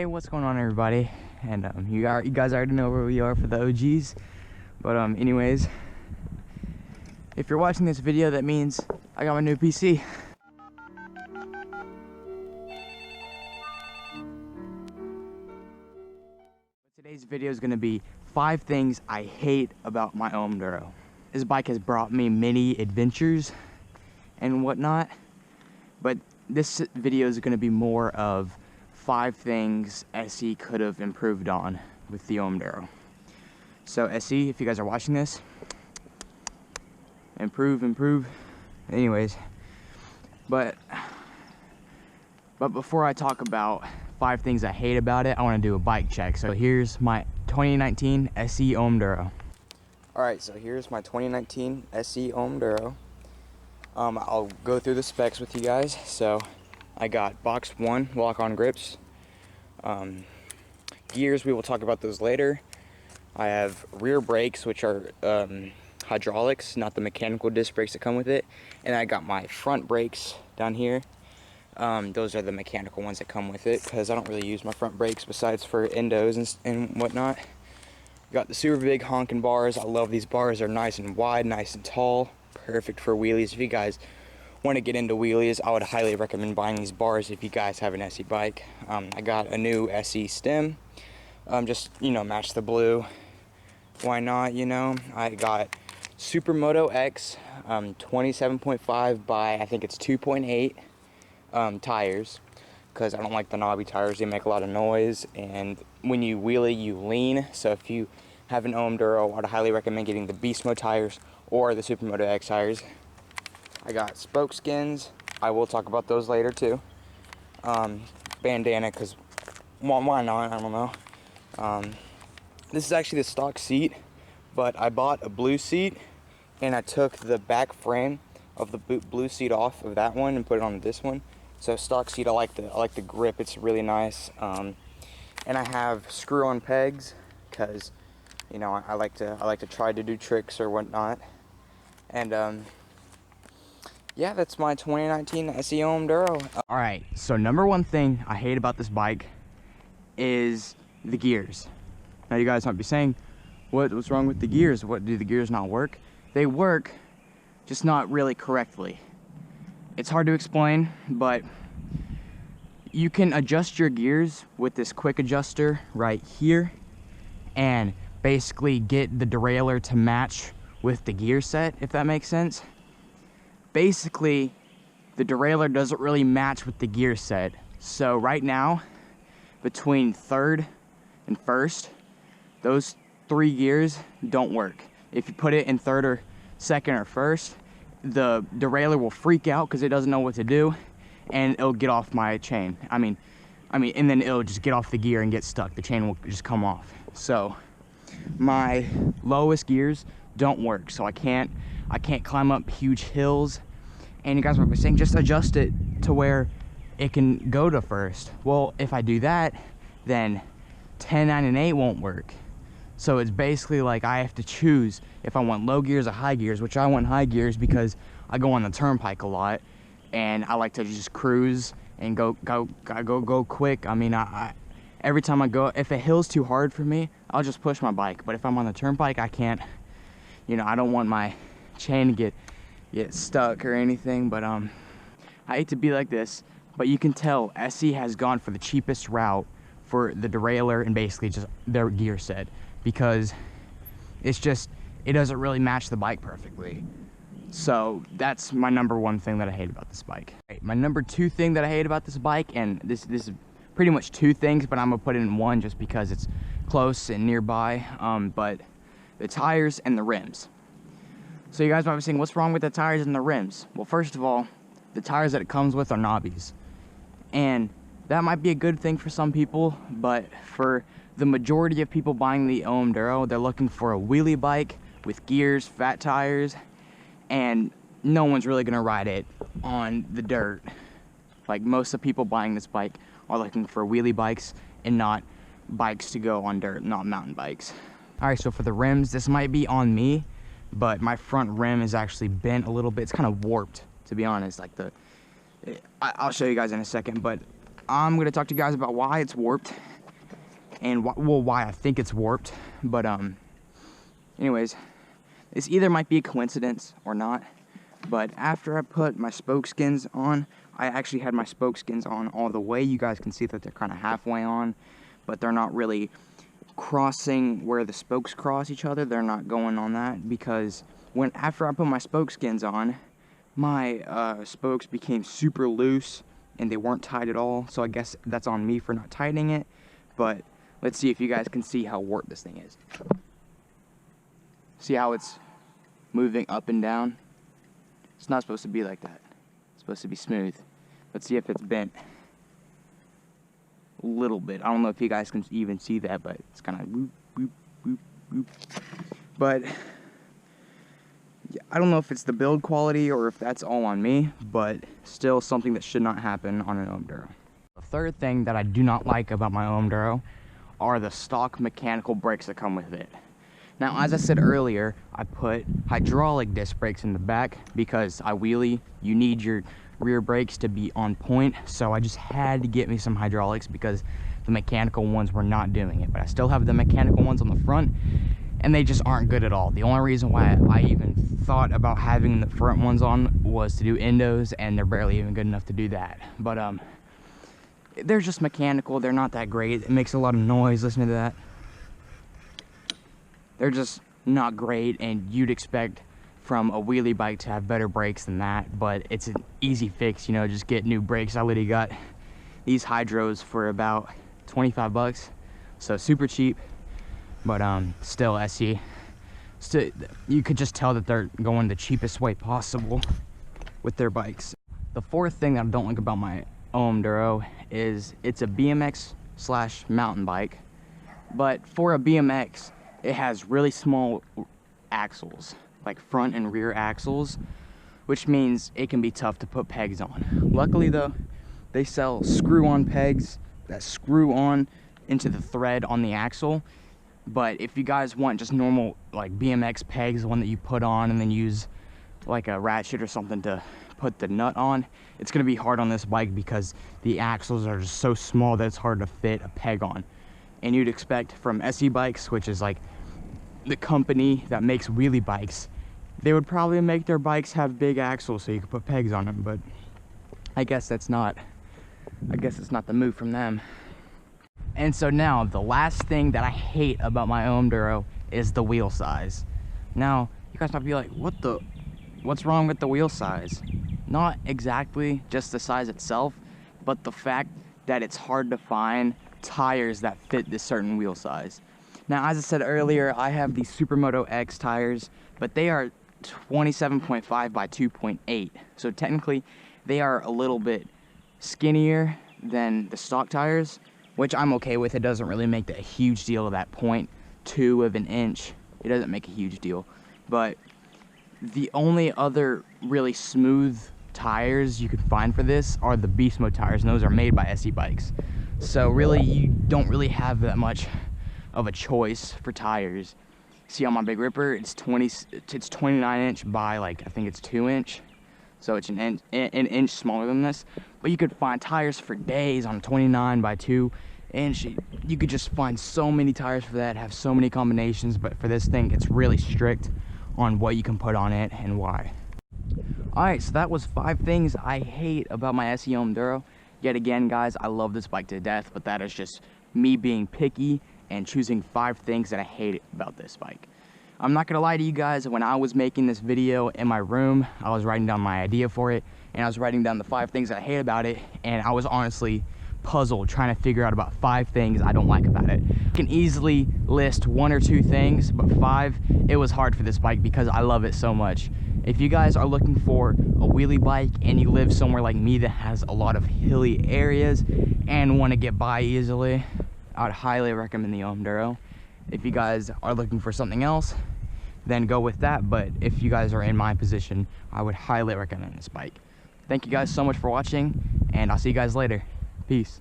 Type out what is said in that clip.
Hey, what's going on, everybody? And you guys already know where we are for the OGs. But anyways, if you're watching this video, that means I got my new PC. Today's video is going to be 5 things I hate about my OM DURO. This bike has brought me many adventures and whatnot, but this video is going to be more of 5 things SE could have improved on with the OM DURO. So SE, if you guys are watching this, improve. Anyways, but before I talk about 5 things I hate about it, I want to do a bike check. So here's my 2019 SE OM DURO. Alright, so here's my 2019 SE OM DURO. I'll go through the specs with you guys. So I got box 1 lock-on grips. Gears, we will talk about those later. I have rear brakes, which are hydraulics, not the mechanical disc brakes that come with it. And I got my front brakes down here. Those are the mechanical ones that come with it, because I don't really use my front brakes besides for endos and whatnot. Got the super big honking bars. I love these bars. They're nice and wide, nice and tall, perfect for wheelies. If you guys want to get into wheelies, I would highly recommend buying these bars if you guys have an SE bike. I got a new SE stem, just, you know, match the blue. Why not, you know? I got Supermoto X 27.5 by, I think it's 2.8 tires, because I don't like the knobby tires. They make a lot of noise, and when you wheelie, you lean. So if you have an OM DURO, I'd highly recommend getting the Beast Mode tires or the Supermoto X tires. I got spoke skins. I will talk about those later too. Bandana, because why not? I don't know. This is actually the stock seat, but I bought a blue seat and I took the back frame of the blue seat off of that one and put it on this one. So stock seat, I like the grip. It's really nice. And I have screw-on pegs, because, you know, I like to try to do tricks or whatnot. And yeah, that's my 2019 SE OM DURO. Alright, so number 1 thing I hate about this bike is the gears. Now you guys might be saying, what's wrong with the gears? What, do the gears not work? They work, just not really correctly. It's hard to explain, but you can adjust your gears with this quick adjuster right here and basically get the derailleur to match with the gear set, if that makes sense. Basically, the derailleur doesn't really match with the gear set. So right now, between 3rd and 1st, those 3 gears don't work. If you put it in 3rd or 2nd or 1st, the derailleur will freak out because it doesn't know what to do, and it'll get off my chain. I mean, and then it'll just get off the gear and get stuck. The chain will just come off. So my lowest gears don't work, so I can't climb up huge hills. And you guys might be saying, just adjust it to where it can go to 1st. Well, if I do that, then 10, 9, and 8 won't work. So it's basically like I have to choose if I want low gears or high gears, which I want high gears because I go on the turnpike a lot, and I like to just cruise and go quick. I mean, every time I go, if a hill's too hard for me, I'll just push my bike. But if I'm on the turnpike, I can't, you know, I don't want my chain to get stuck or anything. But I hate to be like this, but you can tell SE has gone for the cheapest route for the derailleur and basically just their gear set, because it's just, it doesn't really match the bike perfectly. So that's my number 1 thing that I hate about this bike. Right, my number 2 thing that I hate about this bike, and this is pretty much 2 things, but I'm gonna put it in 1 just because it's close and nearby. But the tires and the rims. So you guys might be saying, what's wrong with the tires and the rims? Well, first of all, the tires that it comes with are knobbies, and that might be a good thing for some people, but for the majority of people buying the OM DURO, they're looking for a wheelie bike with gears, fat tires, and no one's really gonna ride it on the dirt. Like, most of the people buying this bike are looking for wheelie bikes and not bikes to go on dirt, not mountain bikes. All right, so for the rims, this might be on me, but my front rim is actually bent a little bit. It's kind of warped, to be honest. Like I'll show you guys in a second, but I'm gonna talk to you guys about why it's warped and why I think it's warped. But anyways, this either might be a coincidence or not. But after I put my spoke skins on, I actually had my spoke skins on all the way. You guys can see that they're kind of halfway on, but they're not really crossing where the spokes cross each other. They're not going on that because after I put my spoke skins on, my spokes became super loose and they weren't tight at all. So I guess that's on me for not tightening it. But let's see if you guys can see how warped this thing is. See how it's moving up and down? It's not supposed to be like that. It's supposed to be smooth. Let's see if it's bent a little bit. I don't know if you guys can even see that, but it's kind of whoop, whoop, whoop, whoop. But I don't know if it's the build quality or if that's all on me, but still something that should not happen on an OM DURO. The third thing that I do not like about my OM DURO are the stock mechanical brakes that come with it. Now, as I said earlier, I put hydraulic disc brakes in the back because I wheelie. You need your rear brakes to be on point, so I just had to get me some hydraulics because the mechanical ones were not doing it. But I still have the mechanical ones on the front, and they just aren't good at all. The only reason why I even thought about having the front ones on was to do endos, and they're barely even good enough to do that. But they're just mechanical. They're not that great. It makes a lot of noise listening to that. They're just not great, and you'd expect from a wheelie bike to have better brakes than that, but it's an easy fix, you know, just get new brakes. I literally got these hydros for about 25 bucks, so super cheap, but still SE. Still, you could just tell that they're going the cheapest way possible with their bikes. The fourth thing that I don't like about my OM DURO is it's a BMX / mountain bike, but for a BMX, it has really small axles, like front and rear axles, which means it can be tough to put pegs on. Luckily though, they sell screw-on pegs that screw on into the thread on the axle. But if you guys want just normal like BMX pegs, the one that you put on and then use like a ratchet or something to put the nut on, it's gonna be hard on this bike because the axles are just so small that it's hard to fit a peg on. And you'd expect from SE Bikes, which is like the company that makes wheelie bikes, they would probably make their bikes have big axles so you could put pegs on them, but I guess it's not the move from them. And so now the last thing that I hate about my OM DURO is the wheel size. Now you guys might be like, what's wrong with the wheel size? Not exactly just the size itself, but the fact that it's hard to find tires that fit this certain wheel size. Now, as I said earlier, I have these Supermoto X tires, but they are 27.5 by 2.8. So technically, they are a little bit skinnier than the stock tires, which I'm okay with. It doesn't really make a huge deal of that 0.2 of an inch. It doesn't make a huge deal. But the only other really smooth tires you can find for this are the Beast Mode tires, and those are made by SE Bikes. So really, you don't really have that much of a choice for tires. See on my Big Ripper, it's 29 inch by like, I think it's 2 inch. So it's an inch smaller than this. But you could find tires for days on 29 by 2 inch. You could just find so many tires for that, have so many combinations. But for this thing, it's really strict on what you can put on it and why. Alright, so that was 5 things I hate about my SE OM DURO. Yet again, guys, I love this bike to death, but that is just me being picky and choosing 5 things that I hate about this bike. I'm not gonna lie to you guys, when I was making this video in my room, I was writing down my idea for it, and I was writing down the 5 things that I hate about it, and I was honestly puzzled trying to figure out about 5 things I don't like about it. I can easily list 1 or 2 things, but 5, it was hard for this bike because I love it so much. If you guys are looking for a wheelie bike and you live somewhere like me that has a lot of hilly areas and want to get by easily, I would highly recommend the OM DURO. If you guys are looking for something else, then go with that. But if you guys are in my position, I would highly recommend this bike. Thank you guys so much for watching, and I'll see you guys later. Peace.